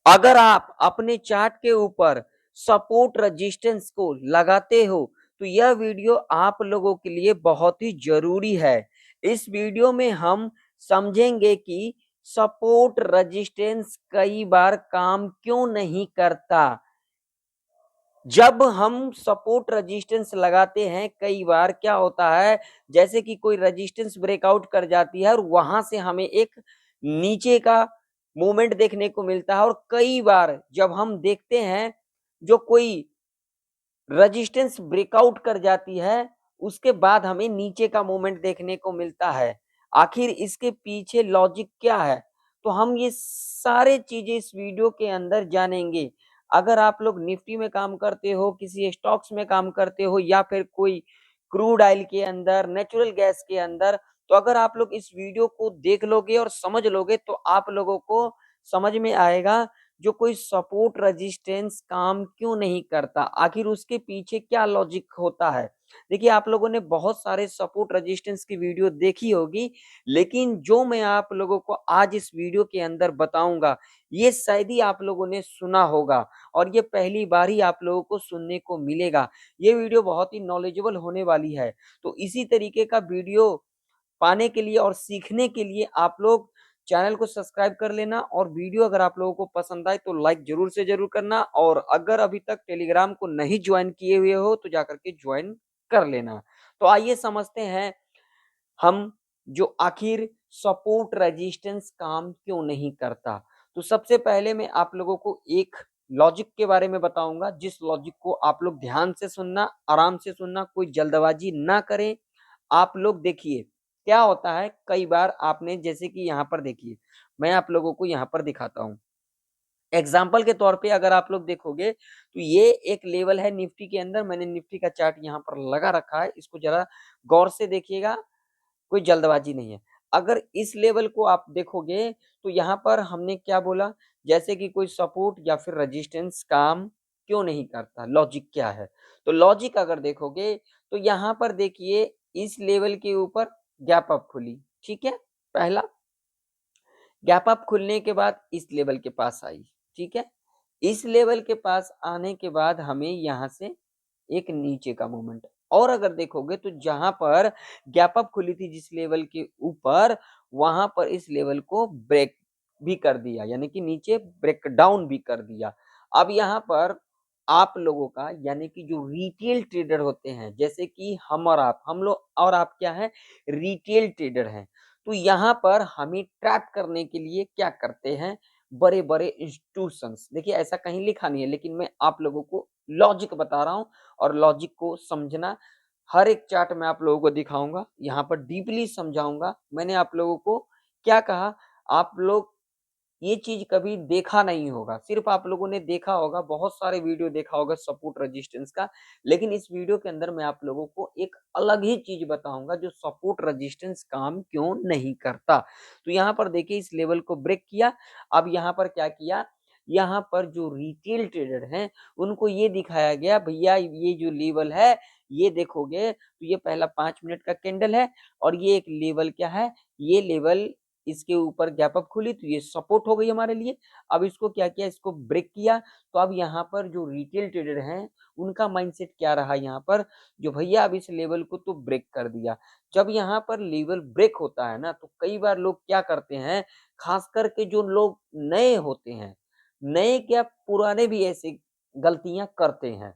अगर आप अपने चार्ट के ऊपर सपोर्ट रेजिस्टेंस को लगाते हो तो यह वीडियो आप लोगों के लिए बहुत ही जरूरी है। इस वीडियो में हम समझेंगे कि सपोर्ट रेजिस्टेंस कई बार काम क्यों नहीं करता। जब हम सपोर्ट रेजिस्टेंस लगाते हैं कई बार क्या होता है, जैसे कि कोई रेजिस्टेंस ब्रेकआउट कर जाती है और वहां से हमें एक नीचे का मूवमेंट देखने को मिलता है। और कई बार जब हम देखते हैं जो कोई रेजिस्टेंस ब्रेकआउट कर जाती है उसके बाद हमें नीचे का मूवमेंट देखने को मिलता है। आखिर इसके पीछे लॉजिक क्या है? तो हम ये सारे चीजें इस वीडियो के अंदर जानेंगे। अगर आप लोग निफ्टी में काम करते हो, किसी स्टॉक्स में काम करते हो या फिर कोई क्रूड ऑयल के अंदर, नेचुरल गैस के अंदर, तो अगर आप लोग इस वीडियो को देख लोगे और समझ लोगे तो आप लोगों को समझ में आएगा जो कोई सपोर्ट रेजिस्टेंस काम क्यों नहीं करता, आखिर उसके पीछे क्या लॉजिक होता है। देखिए आप लोगों ने बहुत सारे सपोर्ट रेजिस्टेंस की वीडियो देखी होगी, लेकिन जो मैं आप लोगों को आज इस वीडियो के अंदर बताऊंगा ये शायद ही आप लोगों ने सुना होगा और ये पहली बार ही आप लोगों को सुनने को मिलेगा। ये वीडियो बहुत ही नॉलेजेबल होने वाली है। तो इसी तरीके का वीडियो पाने के लिए और सीखने के लिए आप लोग चैनल को सब्सक्राइब कर लेना और वीडियो अगर आप लोगों को पसंद आए तो लाइक जरूर से जरूर करना। और अगर अभी तक टेलीग्राम को नहीं ज्वाइन किए हुए हो तो जाकर के ज्वाइन कर लेना। तो आइए समझते हैं हम जो आखिर सपोर्ट रेजिस्टेंस काम क्यों नहीं करता। तो सबसे पहले मैं आप लोगों को एक लॉजिक के बारे में बताऊंगा, जिस लॉजिक को आप लोग ध्यान से सुनना, आराम से सुनना, कोई जल्दबाजी ना करें। आप लोग देखिए क्या होता है, कई बार आपने जैसे कि यहाँ पर देखिए, मैं आप लोगों को यहाँ पर दिखाता हूँ एग्जाम्पल के तौर पे। अगर आप लोग देखोगे तो ये एक लेवल है निफ्टी के अंदर, मैंने निफ्टी का चार्ट यहाँ पर लगा रखा है, इसको जरा गौर से देखिएगा, कोई जल्दबाजी नहीं है। अगर इस लेवल को आप देखोगे तो यहाँ पर हमने क्या बोला, जैसे कि कोई सपोर्ट या फिर रेजिस्टेंस काम क्यों नहीं करता, लॉजिक क्या है। तो लॉजिक अगर देखोगे तो यहाँ पर देखिए इस लेवल के ऊपर गैप अप खुली, ठीक है, पहला गैप अप खुलने के बाद इस लेवल के पास आई, ठीक है। इस लेवल के पास आने के बाद हमें यहाँ से एक नीचे का मूवमेंट, और अगर देखोगे तो जहां पर गैप अप खुली थी जिस लेवल के ऊपर, वहां पर इस लेवल को ब्रेक भी कर दिया, यानी कि नीचे ब्रेक डाउन भी कर दिया। अब यहाँ पर आप लोगों का यानी कि जो रिटेल ट्रेडर होते हैं, जैसे कि हम और आप, हम लोग और आप क्या है, रिटेल ट्रेडर हैं। तो यहाँ पर हमें ट्रैप करने के लिए क्या करते हैं, बड़े बड़े इंस्टीट्यूशंस, देखिए ऐसा कहीं लिखा नहीं है लेकिन मैं आप लोगों को लॉजिक बता रहा हूं और लॉजिक को समझना। हर एक चार्ट में आप लोगों को दिखाऊंगा, यहाँ पर डीपली समझाऊंगा। मैंने आप लोगों को क्या कहा, आप लोग ये चीज कभी देखा नहीं होगा, सिर्फ आप लोगों ने देखा होगा, बहुत सारे वीडियो देखा होगा सपोर्ट रेजिस्टेंस का, लेकिन इस वीडियो के अंदर मैं आप लोगों को एक अलग ही चीज बताऊंगा जो सपोर्ट रेजिस्टेंस काम क्यों नहीं करता। तो यहाँ पर देखिए इस लेवल को ब्रेक किया। अब यहाँ पर क्या किया, यहाँ पर जो रिटेल ट्रेडर हैं उनको ये दिखाया गया, भैया ये जो लेवल है ये देखोगे तो ये पहला 5 मिनट का कैंडल है और ये एक लेवल क्या है, ये लेवल इसके ऊपर गैप अप खुली तो ये सपोर्ट हो गई हमारे लिए। अब इसको क्या किया, इसको ब्रेक किया। तो अब यहाँ पर जो रिटेल ट्रेडर हैं उनका माइंडसेट क्या रहा, यहाँ पर जो भैया अब इस लेवल को तो ब्रेक कर दिया। जब यहाँ पर लेवल ब्रेक होता है ना तो कई बार लोग क्या करते हैं, खास करके जो लोग नए होते हैं, नए क्या पुराने भी ऐसे गलतियां करते हैं।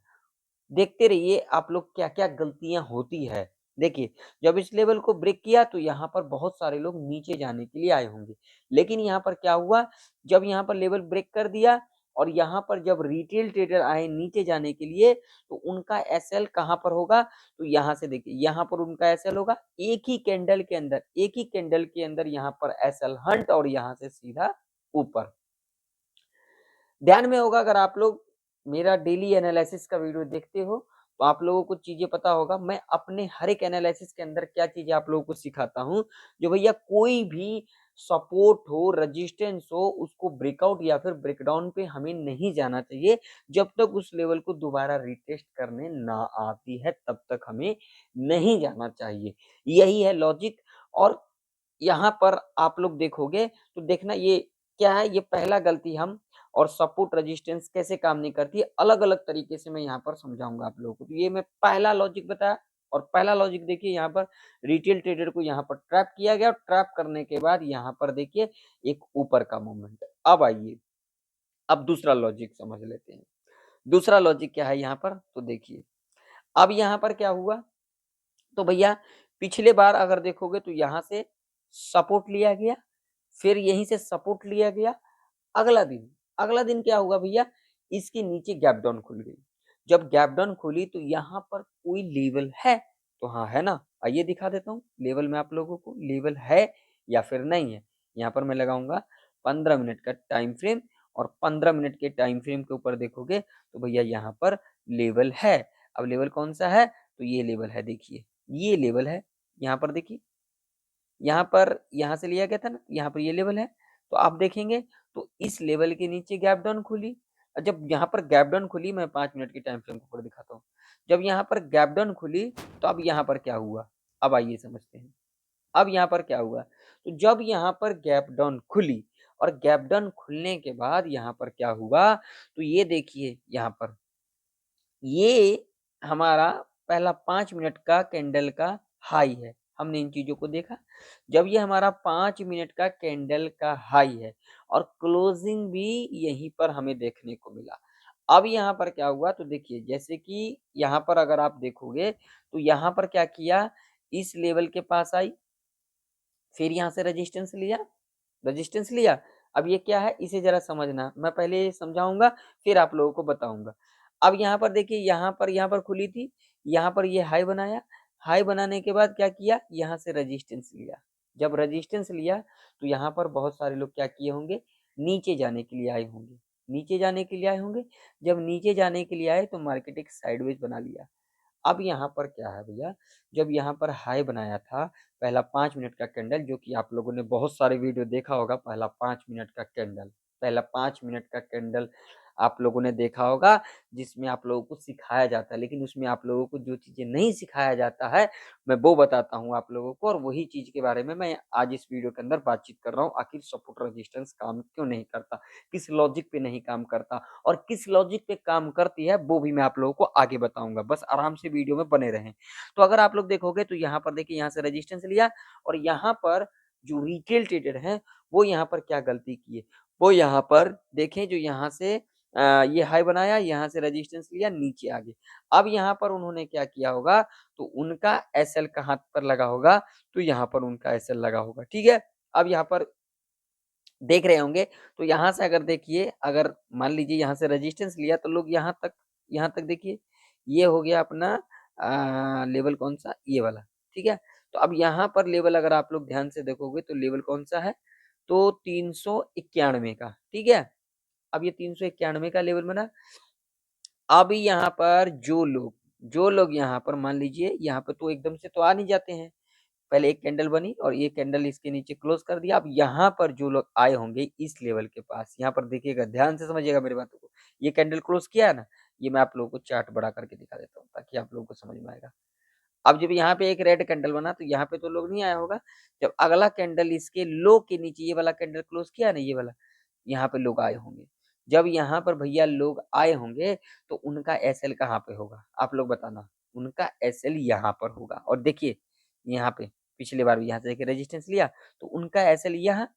देखते रहिए आप लोग क्या क्या गलतियां होती है। देखिए जब इस लेवल को ब्रेक किया तो यहाँ पर बहुत सारे लोग नीचे जाने के लिए आए होंगे, लेकिन यहाँ पर क्या हुआ, जब यहाँ पर लेवल ब्रेक कर दिया और यहाँ पर जब रिटेल ट्रेडर आए नीचे जाने के लिए तो उनका एसएल कहाँ पर होगा, तो यहाँ से देखिए यहाँ पर उनका एसएल होगा एक ही कैंडल के अंदर, एक ही कैंडल के अंदर यहाँ पर एसएल हंट और यहाँ से सीधा ऊपर। ध्यान में होगा अगर आप लोग मेरा डेली एनालिसिस का वीडियो देखते हो तो आप लोगों को चीजें पता होगा, मैं अपने हर एक एनालिसिस के अंदर क्या चीजें आप लोगों को सिखाता हूँ। जो भैया कोई भी सपोर्ट हो, रेजिस्टेंस हो, उसको ब्रेकआउट या फिर ब्रेकडाउन पे हमें नहीं जाना चाहिए जब तक उस लेवल को दोबारा रिटेस्ट करने ना आती है, तब तक हमें नहीं जाना चाहिए। यही है लॉजिक। और यहाँ पर आप लोग देखोगे तो देखना ये क्या है, ये पहला गलती हम और सपोर्ट रेजिस्टेंस कैसे काम नहीं करती है, अलग-अलग तरीके से मैं यहाँ पर समझाऊँगा आप लोगों को। तो ये मैं पहला लॉजिक बताया और पहला लॉजिक देखिए यहाँ पर रिटेल ट्रेडर को यहाँ पर ट्रैप किया गया और ट्रैप करने के बाद यहाँ पर देखिए एक ऊपर का मूवमेंट। अब आइए, अब दूसरा लॉजिक समझ लेते हैं। दूसरा लॉजिक क्या है यहाँ पर? तो देखिए, अब यहाँ पर क्या हुआ? तो भैया पिछले बार अगर देखोगे तो यहाँ से सपोर्ट लिया गया, फिर यहीं से सपोर्ट लिया गया। अगला दिन क्या हुआ भैया? इसके नीचे गैप डाउन खुल गई। जब गैप डाउन खुली तो यहाँ पर कोई लेवल है? तो हाँ, है ना। आइए दिखा देता हूँ लेवल में आप लोगों को, लेवल है या फिर नहीं है। यहाँ पर मैं लगाऊंगा 15 मिनट का टाइम फ्रेम और 15 मिनट के टाइम फ्रेम के ऊपर देखोगे तो भैया यहाँ पर लेवल है। अब लेवल कौन सा है? तो ये लेवल है, देखिए ये लेवल है। यहाँ पर देखिए, यहाँ पर यहाँ से लिया गया था ना, यहाँ पर ये लेवल है। तो आप देखेंगे तो इस लेवल के नीचे गैप डाउन खुली। जब यहाँ पर गैप डाउन खुली, मैं 5 मिनट की टाइम फ्रेम को ऊपर दिखाता हूँ। जब यहाँ पर गैप डाउन खुली तो अब यहाँ पर क्या हुआ? अब आइए समझते हैं। अब यहाँ पर क्या हुआ? तो जब यहाँ पर गैप डाउन खुली और गैप डाउन खुलने के बाद यहाँ पर क्या हुआ? तो ये देखिए यहाँ पर, ये हमारा पहला 5 मिनट का कैंडल का हाई है। हमने इन चीज़ों को देखा। जब ये हमारा 5 मिनट का कैंडल का हाई है और क्लोजिंग भी यहीं पर हमें देखने को मिला। अब यहाँ पर क्या हुआ? तो देखिए, जैसे कि यहाँ पर अगर आप देखोगे तो यहाँ पर क्या किया? इस लेवल के पास आई, फिर यहाँ से रेजिस्टेंस लिया। अब ये क्या है? इसे ज़रा समझना। मैं पहले समझाऊँगा फिर आप लोगों को बताऊँगा। अब यहाँ पर देखिए, यहाँ पर खुली थी, यहाँ पर ये हाई बनाया। हाई बनाने के बाद क्या किया? यहाँ से रेजिस्टेंस लिया। जब रेजिस्टेंस लिया तो यहाँ पर बहुत सारे लोग क्या किए होंगे? नीचे जाने के लिए आए होंगे। नीचे जाने के लिए आए होंगे। जब नीचे जाने के लिए आए तो मार्केट एक साइडवेज बना लिया। अब यहाँ पर क्या है भैया? जब यहाँ पर हाई बनाया था, पहला 5 मिनट का कैंडल, जो कि आप लोगों ने बहुत सारे वीडियो देखा होगा, पहला 5 मिनट का कैंडल, पहला 5 मिनट का कैंडल आप लोगों ने देखा होगा, जिसमें आप लोगों को सिखाया जाता है। लेकिन उसमें आप लोगों को जो चीज़ें नहीं सिखाया जाता है, मैं वो बताता हूँ आप लोगों को, और वही चीज़ के बारे में मैं आज इस वीडियो के अंदर बातचीत कर रहा हूँ। आखिर सपोर्ट रेजिस्टेंस काम क्यों नहीं करता? किस लॉजिक पे नहीं काम करता? और किस लॉजिक पे काम करती है, वो भी मैं आप लोगों को आगे बताऊँगा। बस आराम से वीडियो में बने रहें। तो अगर आप लोग देखोगे तो यहाँ पर देखिए, यहाँ से रेजिस्टेंस लिया और यहाँ पर जो रिटेल ट्रेडर हैं, वो यहाँ पर क्या गलती किए? वो यहाँ पर देखें, जो यहाँ से ये हाई बनाया, यहाँ से रेजिस्टेंस लिया, नीचे आ गए। अब यहाँ पर उन्होंने क्या किया होगा? तो उनका एसएल कहाँ पर लगा होगा? तो यहाँ पर उनका एसएल लगा होगा, ठीक है? अब यहाँ पर देख रहे होंगे, तो यहाँ से अगर देखिए, अगर मान लीजिए यहाँ से रेजिस्टेंस लिया तो लोग यहाँ तक देखिए, ये हो गया अपना लेवल कौन सा? ये वाला, ठीक है? तो अब यहाँ पर लेवल अगर आप लोग ध्यान से देखोगे तो लेवल कौन सा है? तो 391 का, ठीक है? अब ये 391 का लेवल बना। अब यहाँ पर जो लोग यहाँ पर मान लीजिए, यहाँ पे तो एकदम से तो आ नहीं जाते हैं। पहले एक कैंडल बनी और ये कैंडल इसके नीचे क्लोज कर दिया। अब यहाँ पर जो लोग आए होंगे इस लेवल के पास, यहाँ पर देखिएगा, ध्यान से समझिएगा मेरी बातों को। ये कैंडल क्लोज किया है ना, ये मैं आप लोगों को चार्ट बड़ा करके दिखा देता हूँ ताकि आप लोगों को समझ में आएगा। अब जब यहाँ पे एक रेड कैंडल बना तो यहाँ पे तो लोग नहीं आया होगा। जब अगला कैंडल इसके लो के नीचे ये वाला कैंडल क्लोज किया ना, ये वाला, यहाँ पे लोग आए होंगे। जब यहाँ पर भैया लोग आए होंगे तो उनका एसएल कहाँ पे होगा? आप लोग बताना। उनका एसएल यहाँ पर होगा। और देखिए यहाँ पे पिछली बार भी यहाँ से देखिए रेजिस्टेंस लिया तो उनका एसएल यहाँ।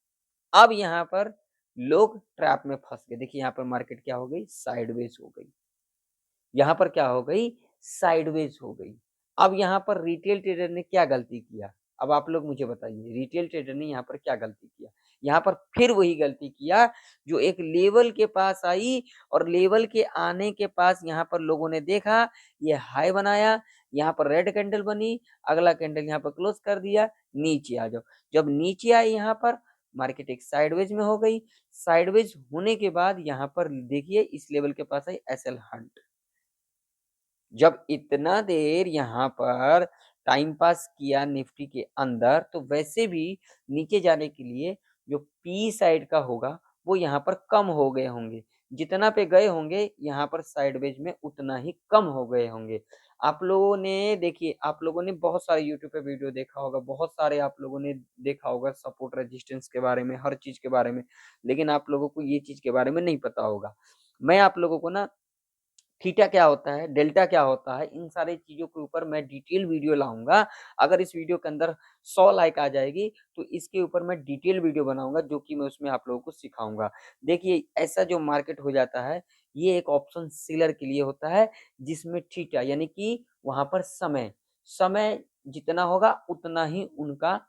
अब यहाँ पर लोग ट्रैप में फंस गए। देखिए यहाँ पर मार्केट क्या हो गई? साइडवेज हो गई। यहाँ पर क्या हो गई? साइडवेज हो गई। अब यहाँ पर रिटेल ट्रेडर ने क्या गलती किया? अब आप लोग मुझे बताइए, रिटेल ट्रेडर ने यहाँ पर क्या गलती किया? यहाँ पर फिर वही गलती किया जो एक लेवल के पास आई और लेवल के आने के पास यहाँ पर लोगों ने देखा, ये हाई बनाया, यहाँ पर रेड कैंडल बनी, अगला कैंडल यहाँ पर क्लोज कर दिया, नीचे आ जाओ। जब नीचे आई यहाँ पर, मार्केट एक साइडवेज में हो गई। साइडवेज होने के बाद यहाँ पर देखिए इस लेवल के पास आई एसएल हंट। जब इतना देर यहाँ पर टाइम पास किया निफ्टी के अंदर, तो वैसे भी नीचे जाने के लिए जो पी साइड का होगा वो यहाँ पर कम हो गए होंगे। जितना पे गए होंगे यहाँ पर साइडवेज में उतना ही कम हो गए होंगे। आप लोगों ने देखिए, आप लोगों ने बहुत सारे यूट्यूब पे वीडियो देखा होगा, बहुत सारे आप लोगों ने देखा होगा सपोर्ट रेजिस्टेंस के बारे में, हर चीज़ के बारे में, लेकिन आप लोगों को ये चीज़ के बारे में नहीं पता होगा। मैं आप लोगों को ना थीटा क्या होता है, डेल्टा क्या होता है, इन सारी चीज़ों के ऊपर मैं डिटेल वीडियो लाऊँगा। अगर इस वीडियो के अंदर 100 लाइक आ जाएगी, तो इसके ऊपर मैं डिटेल वीडियो बनाऊँगा, जो कि मैं उसमें आप लोगों को सिखाऊँगा। देखिए, ऐसा जो मार्केट हो जाता है, ये एक ऑप्शन सेलर के लिए होता है, जिसमें थीटा यानी कि वहाँ पर समय जितना होगा, उतना ही उनका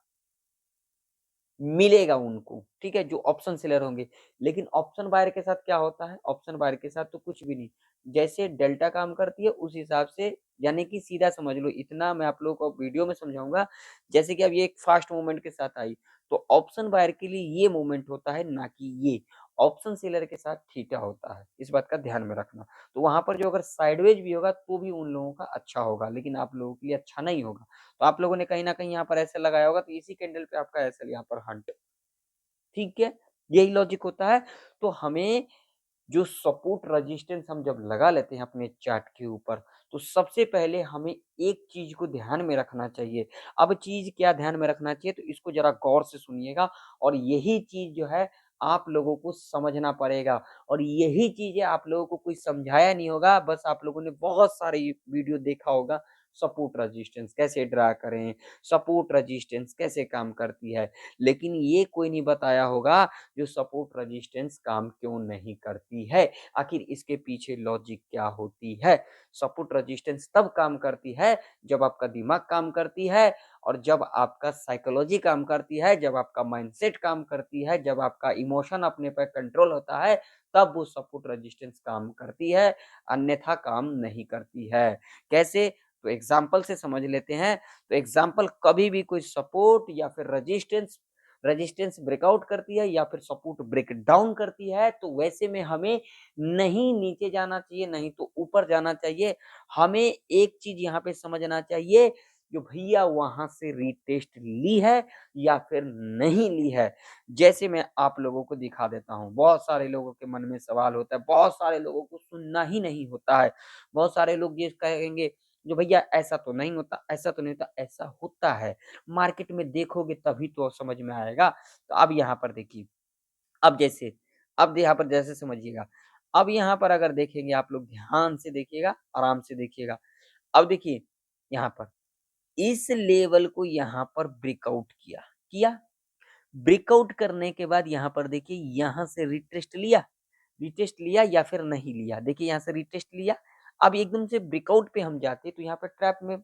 मिलेगा उनको, ठीक है? जो ऑप्शन सेलर होंगे। लेकिन ऑप्शन बायर के साथ क्या होता है? ऑप्शन बायर के साथ तो कुछ भी नहीं। जैसे डेल्टा काम करती है उस हिसाब से यानी कि सीधा समझ लो इतना मैं आप लोगों को वीडियो में समझाऊँगा, जैसे कि अब ये एक फास्ट मूवमेंट के साथ आई, तो ऑप्शन बायर के लिए ये मूवमेंट होता है ना कि ये। ऑप्शन सेलर के साथ थीटा होता है, इस बात का ध्यान में रखना। तो वहाँ पर जो अगर साइडवेज भी होगा तो भी उन लोगों का अच्छा होगा, लेकिन आप लोगों के लिए अच्छा नहीं होगा। तो आप लोगों ने कहीं न कहीं यहाँ पर ऐसे लगाया होगा, तो इसी कैंडल पे आपका एसएल यहाँ पर हंट, ठीक है? यही लॉजिक होता है। तो हमें जो सपोर्ट रेजिस्टेंस हम जब लगा लेते हैं अपने चार्ट के ऊपर, तो सबसे पहले हमें एक चीज़ को ध्यान में रखना चाहिए। अब चीज़ क्या ध्यान में रखना चाहिए, तो इसको ज़रा गौर से सुनिएगा और यही चीज़ जो है आप लोगों को समझना पड़ेगा और यही चीज़ें आप लोगों को कोई समझाया नहीं होगा, बस आप लोगों ने बहुत सारे वीडियो देखा होगा, सपोर्ट रेजिस्टेंस कैसे ड्रा करें, सपोर्ट रेजिस्टेंस कैसे काम करती है। लेकिन ये कोई नहीं बताया होगा जो सपोर्ट रेजिस्टेंस काम क्यों नहीं करती है, आखिर इसके पीछे लॉजिक क्या होती है। सपोर्ट रेजिस्टेंस तब काम करती है जब आपका दिमाग काम करती है और जब आपका साइकोलॉजी काम करती है, जब आपका माइंडसेट काम करती है, जब आपका इमोशन अपने पे कंट्रोल होता है, तब वो सपोर्ट रेजिस्टेंस काम करती है, अन्यथा काम नहीं करती है। कैसे? तो एग्ज़ाम्पल से समझ लेते हैं। तो एग्ज़ाम्पल कभी भी कोई सपोर्ट या फिर रेजिस्टेंस ब्रेकआउट करती है या फिर सपोर्ट ब्रेक डाउन करती है, तो वैसे में हमें नहीं नीचे जाना चाहिए, नहीं तो ऊपर जाना चाहिए। हमें एक चीज़ यहाँ पे समझना चाहिए, जो भैया वहाँ से रीटेस्ट ली है या फिर नहीं ली है। जैसे मैं आप लोगों को दिखा देता हूँ, बहुत सारे लोगों के मन में सवाल होता है, बहुत सारे लोगों को सुनना ही नहीं होता है। बहुत सारे लोग ये कहेंगे, जो भैया ऐसा तो नहीं होता, ऐसा तो नहीं होता, ऐसा होता है। मार्केट में देखोगे तभी तो समझ में आएगा। तो अब यहाँ पर देखिए, अब जैसे अब यहाँ पर जैसे समझिएगा, अब यहाँ पर अगर देखेंगे आप लोग ध्यान से देखिएगा, आराम से देखिएगा। अब देखिए यहाँ पर इस लेवल को यहाँ पर ब्रेकआउट किया। ब्रेकआउट करने के बाद यहाँ पर देखिए यहाँ से रिटेस्ट लिया या फिर नहीं लिया। देखिए यहाँ से रिटेस्ट लिया, अब एकदम से ब्रेकआउट पे हम जाते तो यहाँ पर ट्रैप में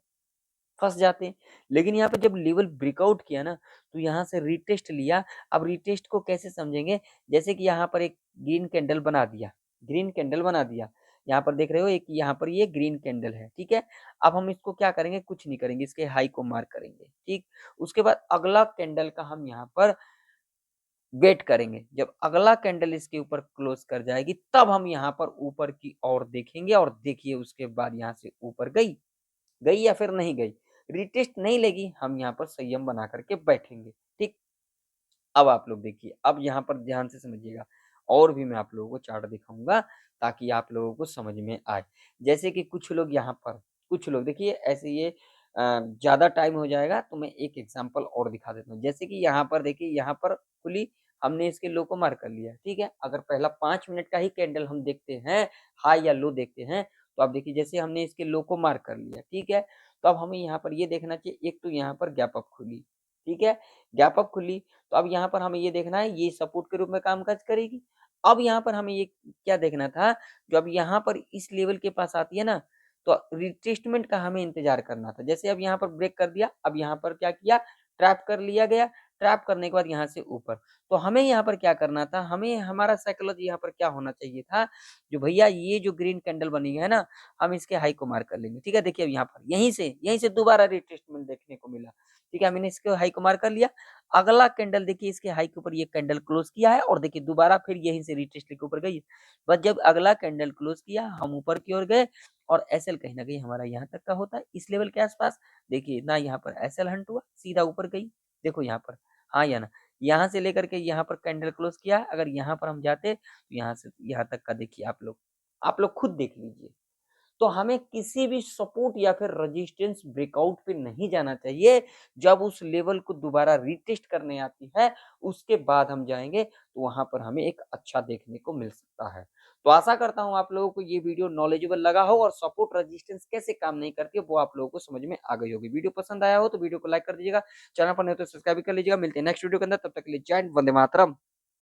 फँस जाते हैं। लेकिन यहाँ पे जब लेवल ब्रेकआउट किया ना, तो यहाँ से रिटेस्ट लिया। अब रिटेस्ट को कैसे समझेंगे? जैसे कि यहाँ पर एक ग्रीन कैंडल बना दिया। यहाँ पर देख रहे हो एक यहाँ पर ये ग्रीन कैंडल है, ठीक है? अब हम इसको क्या करेंगे? कुछ नहीं करेंगे, इसके हाई को मार्क करेंगे, ठीक? उसके बाद अगला कैंडल का हम यहाँ पर वेट करेंगे। जब अगला कैंडल इसके ऊपर क्लोज़ कर जाएगी, तब हम यहाँ पर ऊपर की ओर देखेंगे और देखिए उसके बाद यहाँ से ऊपर गई या फिर नहीं गई। रिटेस्ट नहीं लेगी, हम यहाँ पर संयम बना कर के बैठेंगे, ठीक? अब आप लोग देखिए, अब यहाँ पर ध्यान से समझिएगा और भी मैं आप लोगों को चार्ट दिखाऊँगा ताकि आप लोगों को समझ में आए। जैसे कि कुछ लोग देखिए ऐसे ये ज़्यादा टाइम हो जाएगा तो मैं एक एग्ज़ाम्पल और दिखा देता हूँ। जैसे कि यहाँ पर देखिए, यहाँ पर खुली, हमने इसके लो को मार्क कर लिया, ठीक है? अगर पहला 5 मिनट का ही कैंडल हम देखते हैं, हाई या लो देखते हैं, तो आप देखिए जैसे हमने इसके लो को मार्क कर लिया, ठीक है? तो अब हमें यहाँ पर ये देखना चाहिए, एक तो यहाँ पर गैप अप खुली, ठीक है? गैप अप खुली, तो अब यहाँ पर हमें ये देखना है ये सपोर्ट के रूप में काम-काज करेगी। अब यहाँ पर हमें ये क्या देखना था, जो अब यहाँ पर इस लेवल के पास आती है ना, तो रिट्रेसमेंट का हमें इंतज़ार करना था। जैसे अब यहाँ पर ब्रेक कर दिया, अब यहाँ पर क्या किया, ट्रैप कर लिया गया, ट्रैप करने के बाद यहाँ से ऊपर। तो हमें यहाँ पर क्या करना था, हमें हमारा साइकोलॉजी यहाँ पर क्या होना चाहिए था, जो भैया ये जो ग्रीन कैंडल बनी है ना, हम इसके हाई को मार्क कर लेंगे। ठीक है, देखिए अब यहाँ पर यहीं से दोबारा रिट्रेसमेंट देखने को मिला। ठीक है, हमने इसके हाई को मार्क कर लिया। अगला कैंडल देखिए इसके हाई के ऊपर ये कैंडल क्लोज़ किया है और देखिए दोबारा फिर यहीं से रिट्रेस लेके ऊपर गई है। बस जब अगला कैंडल क्लोज़ किया, हम ऊपर की ओर गए और एसएल कहीं न कहीं हमारा यहाँ तक का होता है, इस लेवल के आस-पास। देखिए ना यहाँ पर एसएल हंट हुआ, सीधा ऊपर गई। देखो यहाँ पर, हाँ या ना? यहाँ से लेकर के यहाँ पर कैंडल क्लोज़ किया है, अगर यहाँ पर हम जाते तो यहाँ से यहाँ तक का देखिए आप लोग खुद देख लीजिए। तो हमें किसी भी सपोर्ट या फिर रेजिस्टेंस ब्रेकआउट पे नहीं जाना चाहिए। जब उस लेवल को दोबारा रीटेस्ट करने आती है, उसके बाद हम जाएँगे, तो वहाँ पर हमें एक अच्छा देखने को मिल सकता है। तो आशा करता हूँ आप लोगों को ये वीडियो नॉलेजेबल लगा हो और सपोर्ट रेजिस्टेंस कैसे काम नहीं करती है, वो आप लोगों को समझ में आ गई होगी। वीडियो पसंद आया हो तो वीडियो को लाइक कर दीजिएगा, चैनल पर नहीं हो तो सब्सक्राइब भी कर लीजिएगा। मिलते हैं नेक्स्ट वीडियो के अंदर, तब तक के लिए जय हिंद, वंदे मातरम।